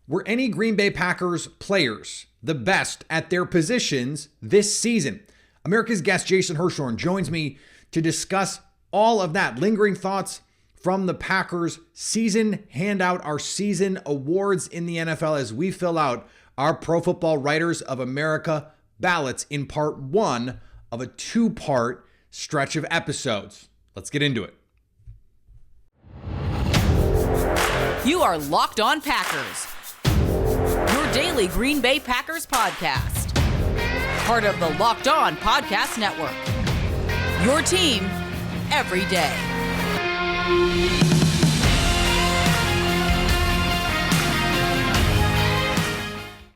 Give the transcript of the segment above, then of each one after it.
Were any Green Bay Packers players the best at their positions this season? America's guest, Jason Hirschhorn, joins me to discuss all of that. Lingering thoughts from the Packers season, hand out our season awards in the NFL as we fill out our Pro Football Writers of America ballots in part one of a two-part stretch of episodes. Let's get into it. You are Locked On Packers, your daily Green Bay Packers podcast. Part of the Locked On Podcast Network, your team every day.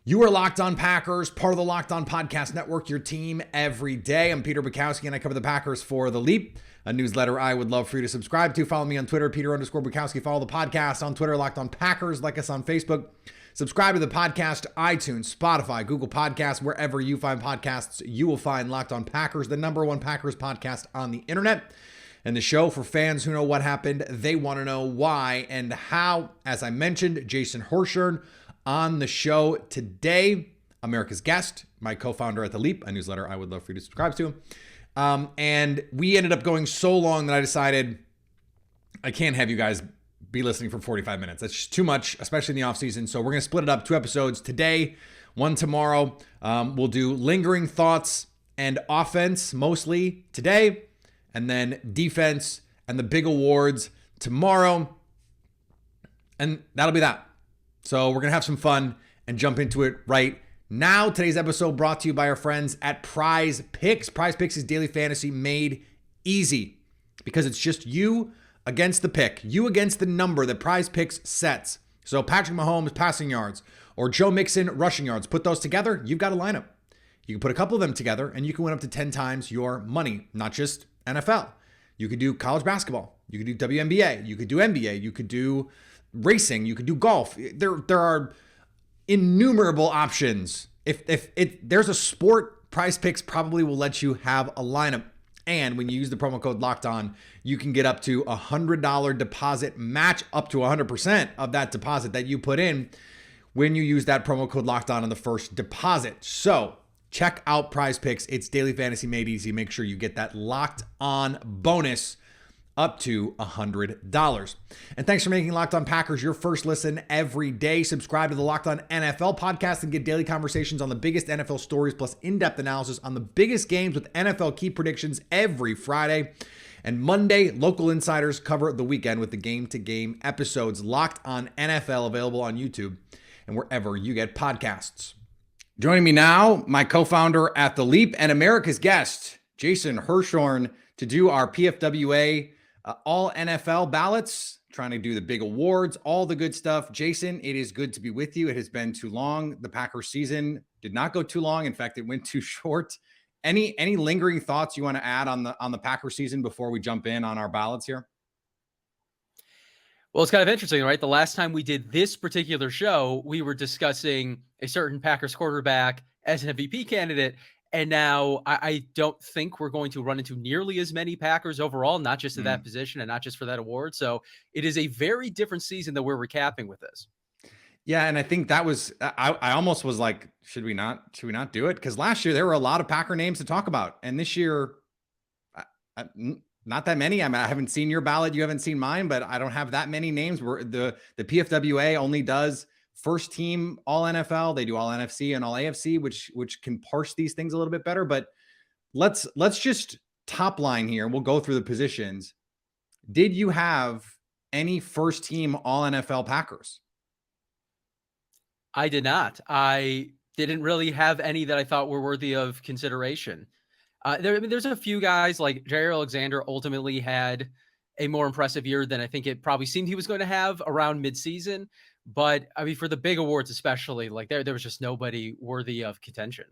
You are Locked On Packers, part of the Locked On Podcast Network, your team every day. I'm Peter Bukowski, and I cover the Packers for The Leap, a newsletter I would love for you to subscribe to. Follow me on Twitter, Peter_Bukowski. Follow the podcast on Twitter, Locked On Packers. Like us on Facebook. Subscribe to the podcast, iTunes, Spotify, Google Podcasts, wherever you find podcasts, you will find Locked On Packers, the number one Packers podcast on the internet. And the show for fans who know what happened, they want to know why and how. As I mentioned, Jason Hirschhorn on the show today, America's guest, my co-founder at The Leap, a newsletter I would love for you to subscribe to. And we ended up going so long that I decided I can't have you guys be listening for 45 minutes. That's just too much, especially in the off season. So we're going to split it up, 2 episodes today, 1 tomorrow. We'll do lingering thoughts and offense mostly today, and then defense and the big awards tomorrow. And that'll be that. So we're going to have some fun and jump into it right now. Today's episode brought to you by our friends at PrizePicks. PrizePicks is daily fantasy made easy because it's just you against the pick, you against the number that PrizePicks sets. So Patrick Mahomes passing yards or Joe Mixon rushing yards, put those together, you've got a lineup. You can put a couple of them together and you can win up to 10 times your money, not just NFL. You could do college basketball. You could do WNBA. You could do NBA. You could do racing. You could do golf. There are innumerable options. If there's a sport, PrizePicks probably will let you have a lineup. And when you use the promo code Locked On, you can get up to $100 deposit match, up to 100% of that deposit that you put in when you use that promo code Locked On the first deposit. So check out PrizePicks. It's daily fantasy made easy. Make sure you get that Locked On bonus up to $100. And thanks for making Locked On Packers your first listen every day. Subscribe to the Locked On NFL podcast and get daily conversations on the biggest NFL stories, plus in-depth analysis on the biggest games with NFL key predictions every Friday. And Monday, local insiders cover the weekend with the game-to-game episodes. Locked On NFL, available on YouTube and wherever you get podcasts. Joining me now, my co-founder at The Leap and America's guest, Jason Hirschhorn, to do our PFWA all NFL ballots, trying to do the big awards, all the good stuff. Jason, it is good to be with you. It has been too long. The Packers season did not go too long. In fact, it went too short. Any lingering thoughts you want to add on the Packers season before we jump in on our ballots here? Well, it's kind of interesting, right? The last time we did this particular show, we were discussing a certain Packers quarterback as an MVP candidate. And now I don't think we're going to run into nearly as many Packers overall, not just at that position and not just for that award. So it is a very different season that we're recapping with this. Yeah, and I think that was I almost was like, should we not do it? Because last year there were a lot of Packer names to talk about, and this year, not that many. I mean, I haven't seen your ballot, you haven't seen mine, but I don't have that many names. Where the PFWA only does first team all NFL. They do all NFC and all AFC, which can parse these things a little bit better. But let's just top line here. We'll go through the positions. Did you have any first team all NFL Packers? I did not. I didn't really have any that I thought were worthy of consideration. There's a few guys like Jair Alexander ultimately had a more impressive year than I think it probably seemed he was going to have around midseason. But I mean, for the big awards, especially, like there was just nobody worthy of contention.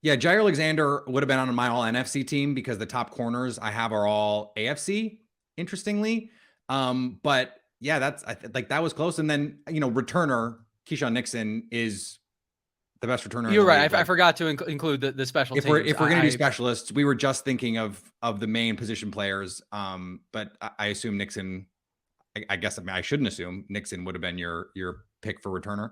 Yeah, Jair Alexander would have been on my all NFC team because the top corners I have are all AFC, interestingly. But yeah, that was close. And then, returner Keyshawn Nixon is the best returner. You're right. I forgot to include the special teams. If we're going to do specialists, we were just thinking of the main position players. But I assume Nixon, I guess I shouldn't assume Nixon would have been your pick for returner?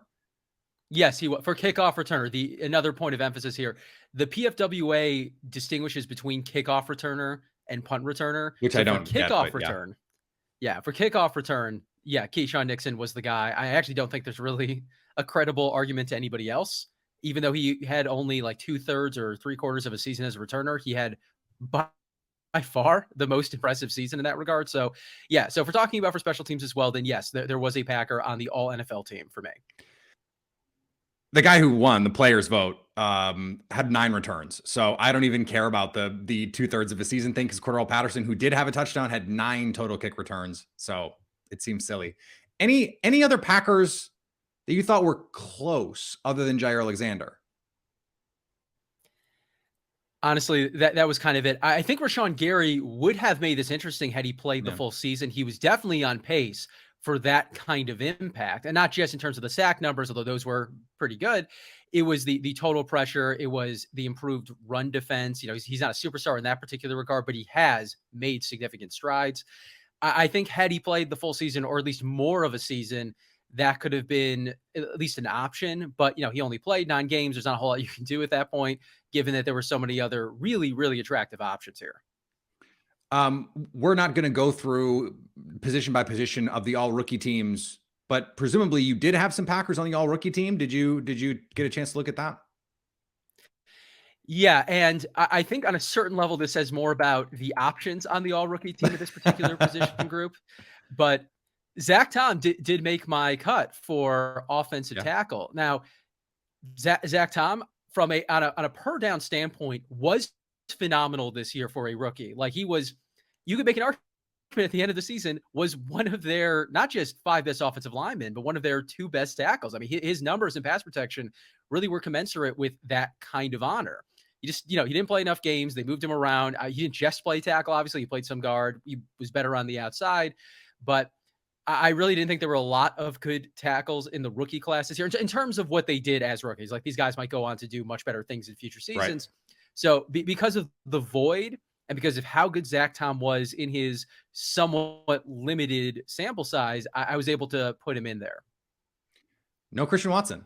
Yes, he was for kickoff returner. Another point of emphasis here: the PFWA distinguishes between kickoff returner and punt returner. Which So I for don't get, kickoff but return, for kickoff return, Keyshawn Nixon was the guy. I actually don't think there's really a credible argument to anybody else. Even though he had only like 2/3 or 3/4 of a season as a returner, he had by far the most impressive season in that regard. So, so if we're talking about for special teams as well, then yes, there was a Packer on the all NFL team for me. The guy who won the players vote had 9 returns. So I don't even care about the 2/3 of a season thing, because Cordell Patterson, who did have a touchdown, had 9 total kick returns. So it seems silly. Any other Packers that you thought were close other than Jair Alexander? Honestly, that was kind of it. I think Rashawn Gary would have made this interesting had he played the full season. He was definitely on pace for that kind of impact, and not just in terms of the sack numbers, although those were pretty good. It was the total pressure. It was the improved run defense. He's not a superstar in that particular regard, but he has made significant strides. I think had he played the full season, or at least more of a season, that could have been at least an option. But, he only played 9 games. There's not a whole lot you can do at that point, given that there were so many other really, really attractive options here. We're not going to go through position by position of the all rookie teams, but presumably you did have some Packers on the all rookie team. Did you get a chance to look at that? Yeah, and I think on a certain level, this says more about the options on the all rookie team of this particular position group. But Zach Tom did make my cut for offensive tackle. Now, Zach Tom, from on a per down standpoint, was phenomenal this year for a rookie. Like, you could make an argument at the end of the season, was one of their not just 5 best offensive linemen, but one of their 2 best tackles. I mean, his numbers in pass protection really were commensurate with that kind of honor. He just, he didn't play enough games. They moved him around. He didn't just play tackle. Obviously, he played some guard. He was better on the outside, but I really didn't think there were a lot of good tackles in the rookie classes here in terms of what they did as rookies. Like, these guys might go on to do much better things in future seasons. Right. So because of the void and because of how good Zach Tom was in his somewhat limited sample size, I was able to put him in there. No Christian Watson.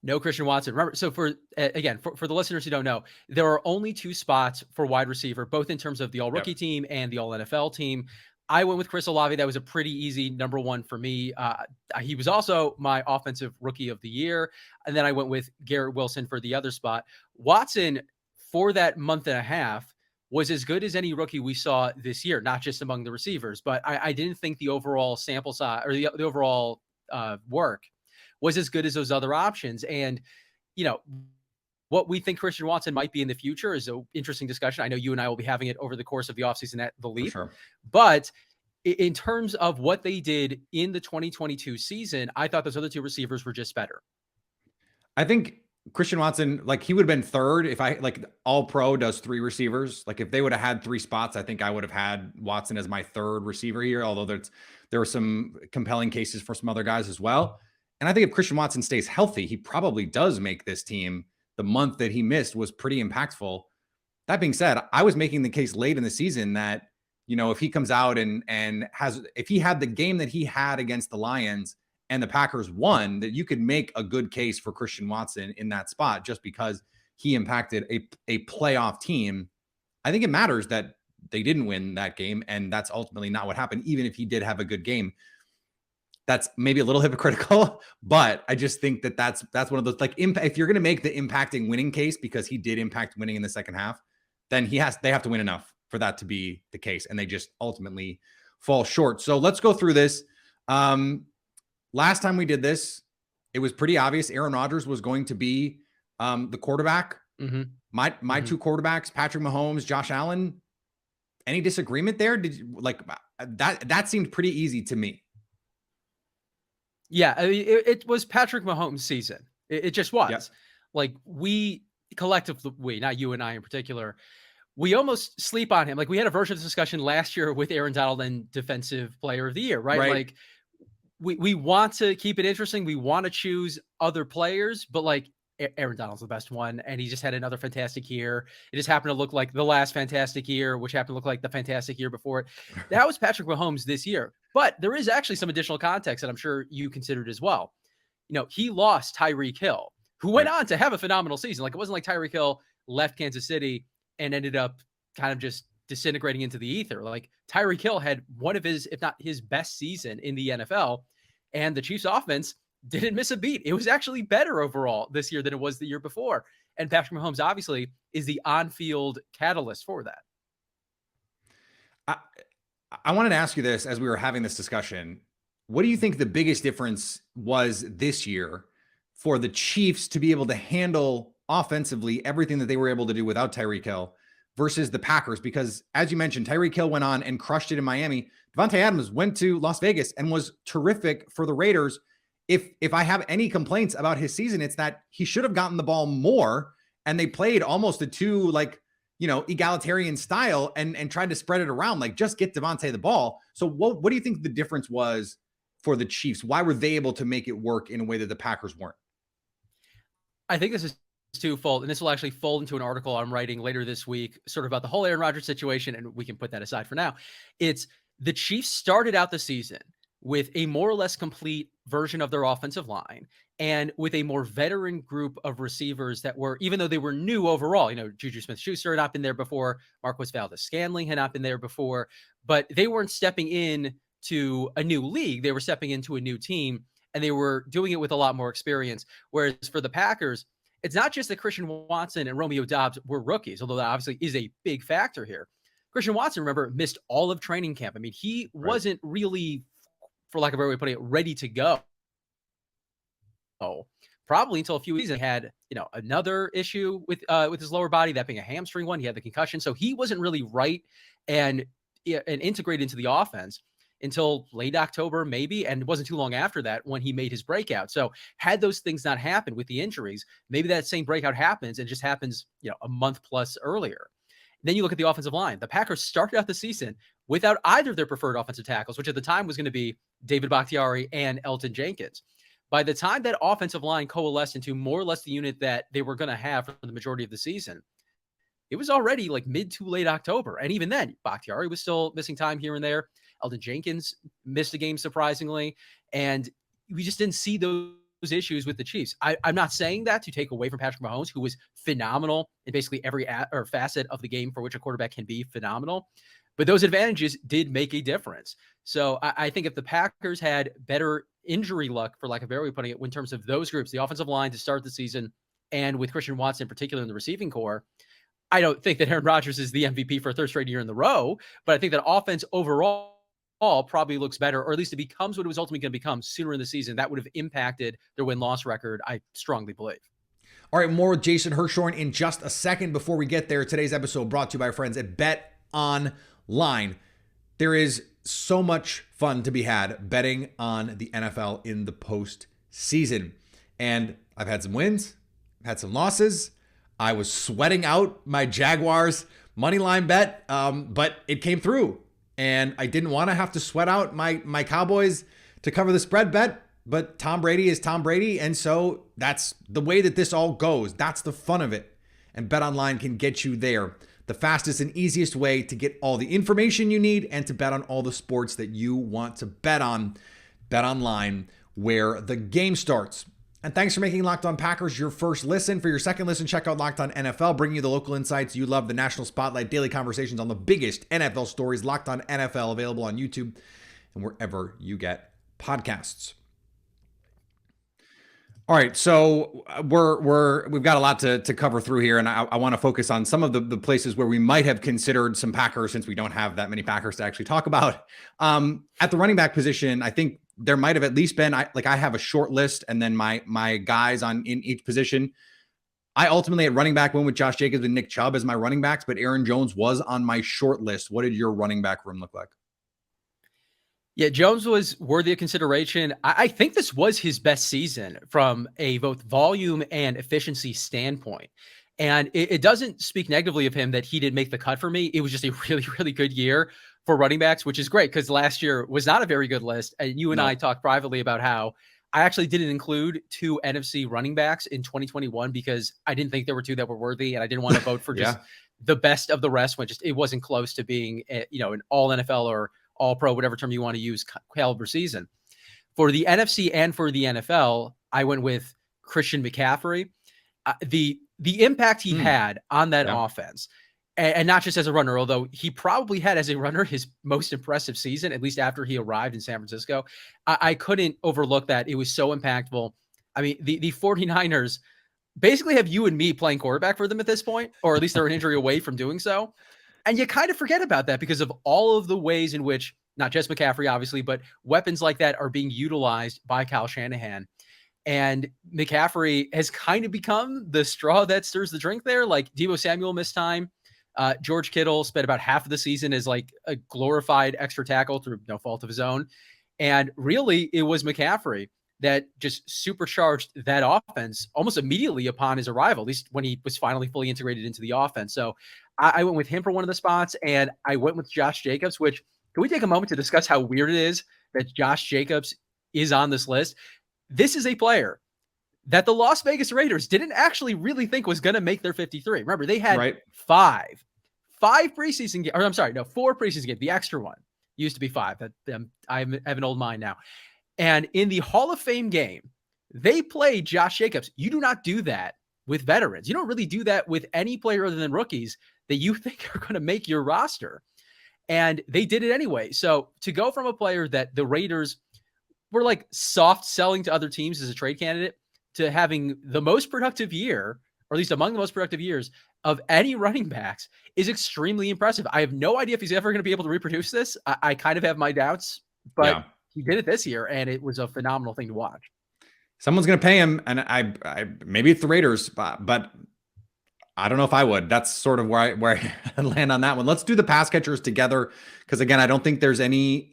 No Christian Watson. Remember, so for the listeners who don't know, there are only 2 spots for wide receiver, both in terms of the all rookie team and the all NFL team. I went with Chris Olave. That was a pretty easy number 1 for me. He was also my offensive rookie of the year. And then I went with Garrett Wilson for the other spot. Watson, for that month and a half, was as good as any rookie we saw this year, not just among the receivers. But I didn't think the overall sample size or the overall work was as good as those other options. And, what we think Christian Watson might be in the future is an interesting discussion. I know you and I will be having it over the course of the offseason at the Leap. Sure. But in terms of what they did in the 2022 season, I thought those other 2 receivers were just better. I think Christian Watson, he would have been 3rd if all pro does 3 receivers. If they would have had 3 spots, I think I would have had Watson as my 3rd receiver here, although there were some compelling cases for some other guys as well. And I think if Christian Watson stays healthy, he probably does make this team. The month that he missed was pretty impactful. That being said, I was making the case late in the season that, if he comes out and if he had the game that he had against the Lions and the Packers won, that you could make a good case for Christian Watson in that spot just because he impacted a playoff team. I think it matters that they didn't win that game, and that's ultimately not what happened, even if he did have a good game. That's maybe a little hypocritical, but I just think that that's one of those, if you're going to make the impacting winning case because he did impact winning in the second half, then they have to win enough for that to be the case. And they just ultimately fall short. So let's go through this. Last time we did this, it was pretty obvious Aaron Rodgers was going to be the quarterback. Mm-hmm. My 2 quarterbacks, Patrick Mahomes, Josh Allen. Any disagreement there? Did you that seemed pretty easy to me. Yeah, I mean, it was Patrick Mahomes' season. It just was. Yep. We collectively, not you and I in particular, we almost sleep on him. We had a version of this discussion last year with Aaron Donald and Defensive Player of the Year, right? We want to keep it interesting. We want to choose other players, but Aaron Donald's the best one, and he just had another fantastic year. It just happened to look like the last fantastic year, which happened to look like the fantastic year before it. That was Patrick Mahomes this year. But there is actually some additional context that I'm sure you considered as well. He lost Tyreek Hill, who went on to have a phenomenal season. Like, it wasn't like Tyreek Hill left Kansas City and ended up kind of just disintegrating into the ether. Like, Tyreek Hill had one of his, if not his best season in the NFL, and the Chiefs offense didn't miss a beat. It was actually better overall this year than it was the year before. And Patrick Mahomes obviously is the on-field catalyst for that. I wanted to ask you this as we were having this discussion. What do you think the biggest difference was this year for the Chiefs to be able to handle offensively everything that they were able to do without Tyreek Hill versus the Packers? Because as you mentioned, Tyreek Hill went on and crushed it in Miami. Devontae Adams went to Las Vegas and was terrific for the Raiders. If I have any complaints about his season, it's that he should have gotten the ball more, and they played almost a two, egalitarian style and tried to spread it around, like, just get Devontae the ball. So what do you think the difference was for the Chiefs? Why were they able to make it work in a way that the Packers weren't? I think this is twofold, and this will actually fold into an article I'm writing later this week, sort of about the whole Aaron Rodgers situation, and we can put that aside for now. It's the Chiefs started out the season with a more or less complete version of their offensive line and with a more veteran group of receivers that were, even though they were new overall, Juju Smith-Schuster had not been there before, Marquez Valdes-Scantling had not been there before, but they weren't stepping in to a new league. They were stepping into a new team, and they were doing it with a lot more experience. Whereas for the Packers, it's not just that Christian Watson and Romeo Doubs were rookies, although that obviously is a big factor here. Christian Watson, remember, missed all of training camp. I mean, he wasn't really, for lack of a better way of putting it, ready to go. Probably until a few weeks ago, he had, another issue with his lower body, that being a hamstring one. He had the concussion. So he wasn't really right and integrated into the offense until late October, maybe. And it wasn't too long after that when he made his breakout. So had those things not happened with the injuries, maybe that same breakout happens and just happens, a month plus earlier. Then you look at the offensive line. The Packers started out the season without either of their preferred offensive tackles, which at the time was going to be David Bakhtiari and Elton Jenkins. By the time that offensive line coalesced into more or less the unit that they were going to have for the majority of the season, it was already like mid to late October. And even then, Bakhtiari was still missing time here and there. Elton Jenkins missed a game, surprisingly. And we just didn't see those issues with the Chiefs. I'm not saying that to take away from Patrick Mahomes, who was phenomenal in basically every facet of the game for which a quarterback can be phenomenal. But those advantages did make a difference. So I think if the Packers had better injury luck, for lack of a better way of putting it, in terms of those groups, the offensive line to start the season, and with Christian Watson in particular in the receiving core, I don't think that Aaron Rodgers is the MVP for a third straight year in the row, but I think that offense overall probably looks better, or at least it becomes what it was ultimately going to become sooner in the season. That would have impacted their win-loss record, I strongly believe. All right, more with Jason Hirschhorn in just a second. Before we get there, today's episode brought to you by our friends at BetOnline. There is so much fun to be had betting on the NFL in the postseason. And I've had some wins, I've had some losses. I was sweating out my Jaguars money line bet, but it came through. And I didn't want to have to sweat out my Cowboys to cover the spread bet, but Tom Brady is Tom Brady. And so that's the way that this all goes. That's the fun of it. And BetOnline can get you there. The fastest and easiest way to get all the information you need and to bet on all the sports that you want to bet on. BetOnline, where the game starts. And thanks for making Locked On Packers your first listen. For your second listen, check out Locked On NFL, bringing you the local insights you love, the national spotlight, daily conversations on the biggest NFL stories. Locked On NFL, available on YouTube and wherever you get podcasts. All right, so we've got a lot to cover through here, and I want to focus on some of the places where we might have considered some Packers, since we don't have that many Packers to actually talk about. At the running back position, I think there might have at least been, I have a short list, and then my guys in each position. I ultimately at running back went with Josh Jacobs and Nick Chubb as my running backs, but Aaron Jones was on my short list. What did your running back room look like? Yeah, Jones was worthy of consideration. I think this was his best season from a both volume and efficiency standpoint. And it doesn't speak negatively of him that he didn't make the cut for me. It was just a really, really good year for running backs, which is great because last year was not a very good list. And you and I talked privately about how I actually didn't include 2 NFC running backs in 2021 because I didn't think there were 2 that were worthy, and I didn't want to vote for just the best of the rest when it wasn't close to being an all NFL or all pro, whatever term you want to use, caliber season. For the NFC and for the NFL, I went with Christian McCaffrey. The impact he had on that offense, and not just as a runner, although he probably had as a runner his most impressive season, at least after he arrived in San Francisco. I couldn't overlook that. It was so impactful. I mean, the 49ers basically have you and me playing quarterback for them at this point, or at least they're an injury away from doing so. And you kind of forget about that because of all of the ways in which, not just McCaffrey, obviously, but weapons like that are being utilized by Kyle Shanahan. And McCaffrey has kind of become the straw that stirs the drink there. Like Deebo Samuel missed time. George Kittle spent about half of the season as like a glorified extra tackle through no fault of his own. And really, it was McCaffrey that just supercharged that offense almost immediately upon his arrival, at least when he was finally fully integrated into the offense. So I went with him for one of the spots, and I went with Josh Jacobs, which, can we take a moment to discuss how weird it is that Josh Jacobs is on this list? This is a player that the Las Vegas Raiders didn't actually really think was going to make their 53. Remember, they had 4 preseason games. The extra one used to be 5. I have an old mind now. And in the Hall of Fame game, they played Josh Jacobs. You do not do that with veterans. You don't really do that with any player other than rookies that you think are going to make your roster. And they did it anyway. So to go from a player that the Raiders were like soft selling to other teams as a trade candidate to having the most productive year, or at least among the most productive years of any running backs, is extremely impressive. I have no idea if he's ever going to be able to reproduce this. I kind of have my doubts, but he did it this year, and it was a phenomenal thing to watch. Someone's going to pay him, and I maybe it's the Raiders, but I don't know if I would. That's sort of where I land on that one. Let's do the pass catchers together, because again, I don't think there's any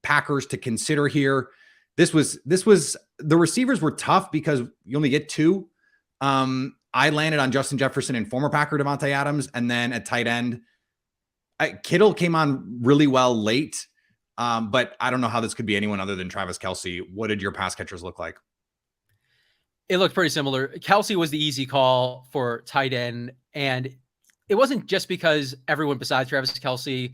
Packers to consider here. This was the receivers were tough because you only get 2. I landed on Justin Jefferson and former Packer Devontae Adams, and then at tight end, Kittle came on really well late. But I don't know how this could be anyone other than Travis Kelce. What did your pass catchers look like? It looked pretty similar. Kelce was the easy call for tight end. And it wasn't just because everyone besides Travis Kelce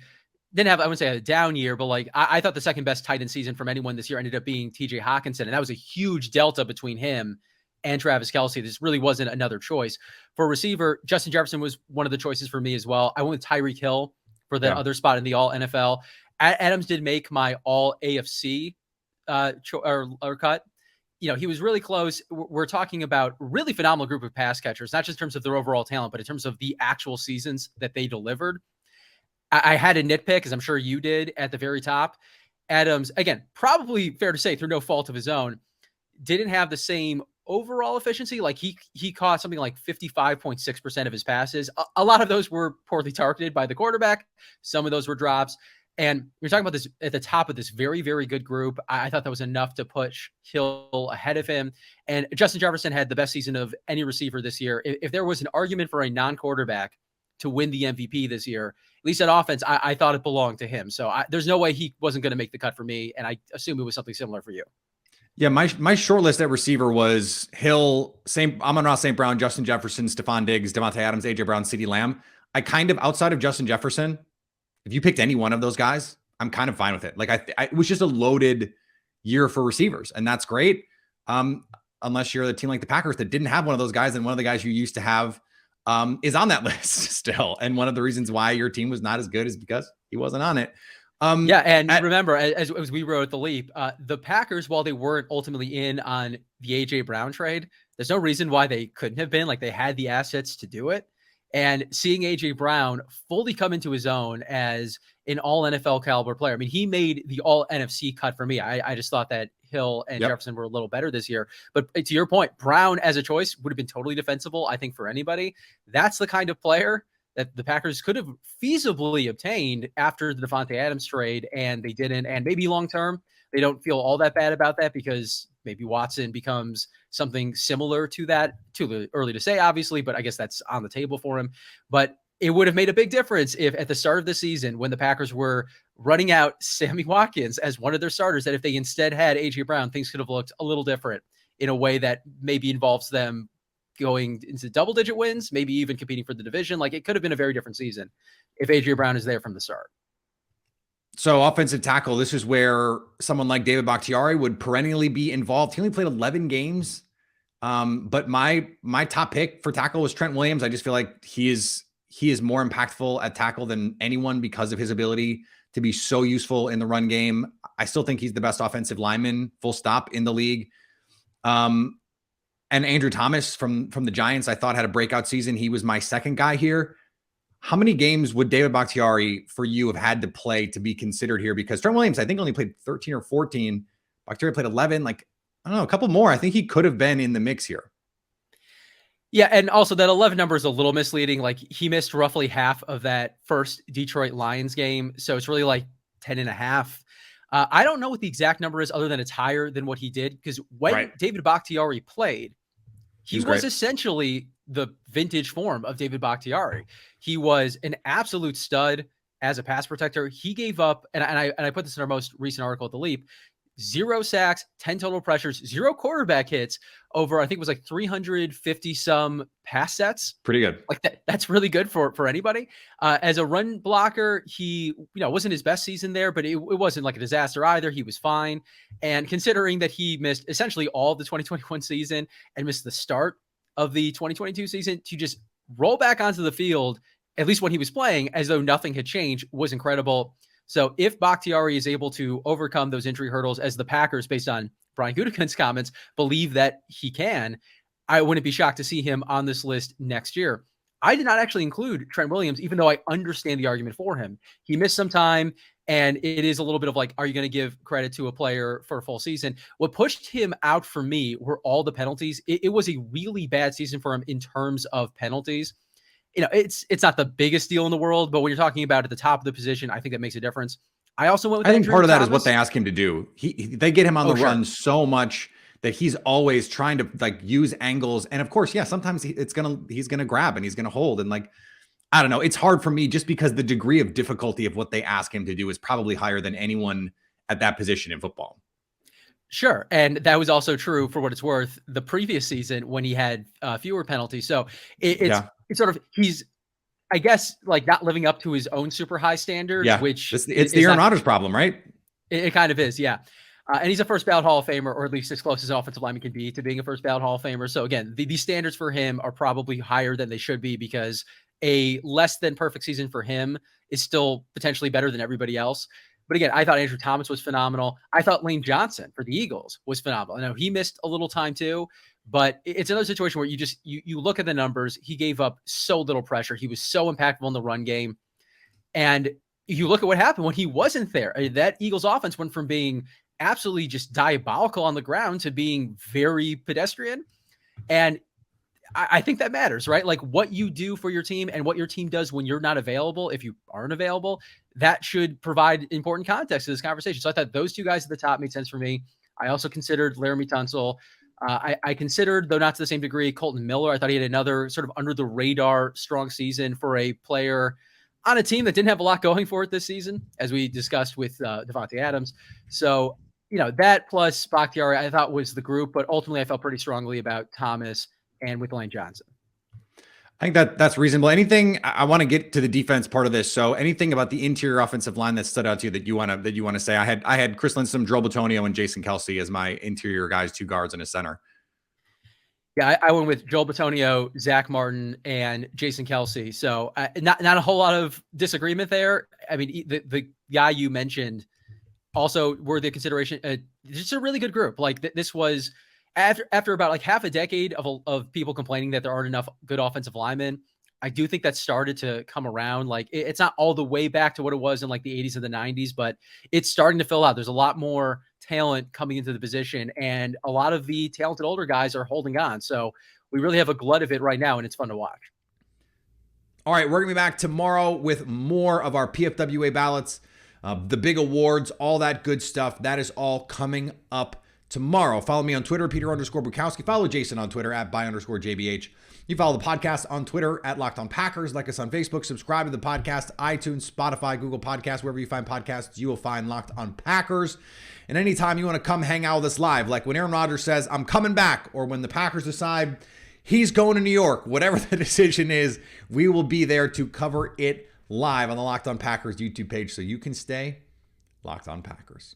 didn't have, I wouldn't say a down year, but like I thought the second best tight end season from anyone this year ended up being TJ Hawkinson. And that was a huge delta between him and Travis Kelce. This really wasn't another choice. For receiver, Justin Jefferson was one of the choices for me as well. I went with Tyreek Hill for the other spot in the all NFL. Adams did make my all AFC cut. You know, he was really close. We're talking about really phenomenal group of pass catchers, not just in terms of their overall talent, but in terms of the actual seasons that they delivered. I had a nitpick, as I'm sure you did, at the very top. Adams, again, probably fair to say through no fault of his own, didn't have the same overall efficiency. Like he caught something like 55.6% of his passes. A lot of those were poorly targeted by the quarterback. Some of those were drops. And we're talking about this at the top of this very, very good group. I thought that was enough to push Hill ahead of him. And Justin Jefferson had the best season of any receiver this year. If there was an argument for a non-quarterback to win the MVP this year, at least at offense, I thought it belonged to him. So there's no way he wasn't going to make the cut for me. And I assume it was something similar for you. Yeah, my short list at receiver was Hill, Amon-Ra St. Brown, Justin Jefferson, Stephon Diggs, Devontae Adams, A.J. Brown, CeeDee Lamb. I kind of, outside of Justin Jefferson, if you picked any one of those guys, I'm kind of fine with it. Like it was just a loaded year for receivers, and that's great. Unless you're the team like the Packers that didn't have one of those guys, and one of the guys you used to have is on that list still. And one of the reasons why your team was not as good is because he wasn't on it. Remember, as we wrote at the Leap, the Packers, while they weren't ultimately in on the A.J. Brown trade, there's no reason why they couldn't have been. Like, they had the assets to do it. And seeing A.J. Brown fully come into his own as an all NFL caliber player. I mean, he made the all NFC cut for me. I just thought that Hill and Jefferson were a little better this year. But to your point, Brown as a choice would have been totally defensible, I think, for anybody. That's the kind of player that the Packers could have feasibly obtained after the Devontae Adams trade, and they didn't. And maybe long-term, they don't feel all that bad about that because maybe Watson becomes something similar to that. Too early to say, obviously, but I guess that's on the table for him. But it would have made a big difference if at the start of the season, when the Packers were running out Sammy Watkins as one of their starters, that if they instead had A.J. Brown, things could have looked a little different in a way that maybe involves them going into double-digit wins, maybe even competing for the division. Like, it could have been a very different season if A.J. Brown is there from the start. So offensive tackle, this is where someone like David Bakhtiari would perennially be involved. He only played 11 games. But my top pick for tackle was Trent Williams. I just feel like he is more impactful at tackle than anyone because of his ability to be so useful in the run game. I still think he's the best offensive lineman, full stop, in the league. And Andrew Thomas from the Giants, I thought had a breakout season. He was my second guy here. How many games would David Bakhtiari for you have had to play to be considered here? Because Trent Williams, I think, only played 13 or 14. Bakhtiari played 11. Like, I don't know, a couple more. I think he could have been in the mix here. Yeah, and also that 11 number is a little misleading. Like, he missed roughly half of that first Detroit Lions game, so it's really like 10 and a half. I don't know what the exact number is other than it's higher than what he did, because when David Bakhtiari played, he was essentially the vintage form of David Bakhtiari. He was an absolute stud as a pass protector. He gave up, and I put this in our most recent article at The Leap, 0 sacks, 10 total pressures, 0 quarterback hits over, I think it was like 350 some pass sets. Pretty good. Like that's really good for anybody. As a run blocker, he, wasn't his best season there, but it wasn't like a disaster either. He was fine. And considering that he missed essentially all of the 2021 season and missed the start of the 2022 season, to just roll back onto the field, at least when he was playing, as though nothing had changed, was incredible. So if Bakhtiari is able to overcome those injury hurdles, as the Packers, based on Brian Gutekunst's comments, believe that he can, I wouldn't be shocked to see him on this list next year. I did not actually include Trent Williams, even though I understand the argument for him. He missed some time, and it is a little bit of like, are you going to give credit to a player for a full season? What pushed him out for me were all the penalties. It was a really bad season for him in terms of penalties. It's not the biggest deal in the world, but when you're talking about at the top of the position, I think that makes a difference. I also went with Andrew part of that is what they ask him to do. They get him on the run so much that he's always trying to like use angles. And of course, sometimes he's going to grab and he's going to hold. And like, I don't know, it's hard for me just because the degree of difficulty of what they ask him to do is probably higher than anyone at that position in football. Sure. And that was also true, for what it's worth, the previous season when he had fewer penalties. So it's sort of, he's, I guess, like not living up to his own super high standards, which it's the Aaron Rodgers problem, right? It kind of is. Yeah. And he's a first ballot Hall of Famer, or at least as close as an offensive lineman can be to being a first ballot Hall of Famer. So again, these standards for him are probably higher than they should be, because a less than perfect season for him is still potentially better than everybody else. But again, I thought Andrew Thomas was phenomenal. I thought Lane Johnson for the Eagles was phenomenal. I know he missed a little time too, but it's another situation where you look at the numbers. He gave up so little pressure. He was so impactful in the run game. And you look at what happened when he wasn't there. That Eagles offense went from being absolutely just diabolical on the ground to being very pedestrian. And I think that matters, right? Like what you do for your team and what your team does when you're not available, if you aren't available, that should provide important context to this conversation. So I thought those two guys at the top made sense for me. I also considered Laramie Tunsil. I considered, though not to the same degree, Colton Miller. I thought he had another sort of under the radar strong season for a player on a team that didn't have a lot going for it this season, as we discussed with Devontae Adams. So, that plus Bakhtiari, I thought was the group, but ultimately I felt pretty strongly about Thomas and with Lane Johnson. I think that's reasonable. Anything, I want to get to the defense part of this. So anything about the interior offensive line that stood out to you that you want to say? I had Chris Lindstrom, Joel Bitonio, and Jason Kelce as my interior guys, 2 guards and a center. Yeah, I went with Joel Bitonio, Zach Martin, and Jason Kelce. So not a whole lot of disagreement there. I mean, the guy you mentioned also worthy of consideration. Just a really good group. Like this was after about like half a decade of people complaining that there aren't enough good offensive linemen. I do think that started to come around. Like it's not all the way back to what it was in like the 80s and the 90s, but it's starting to fill out. There's a lot more talent coming into the position, and a lot of the talented older guys are holding on. So we really have a glut of it right now, and it's fun to watch. All right, we're going to be back tomorrow with more of our PFWA ballots, the big awards, all that good stuff. That is all coming up tomorrow. Follow me on Twitter, Peter_Bukowski. Follow Jason on Twitter at @by_JBH. You follow the podcast on Twitter at Locked On Packers. Like us on Facebook. Subscribe to the podcast, iTunes, Spotify, Google Podcasts, wherever you find podcasts, you will find Locked On Packers. And anytime you want to come hang out with us live, like when Aaron Rodgers says, I'm coming back, or when the Packers decide he's going to New York, whatever the decision is, we will be there to cover it live on the Locked On Packers YouTube page so you can stay Locked On Packers.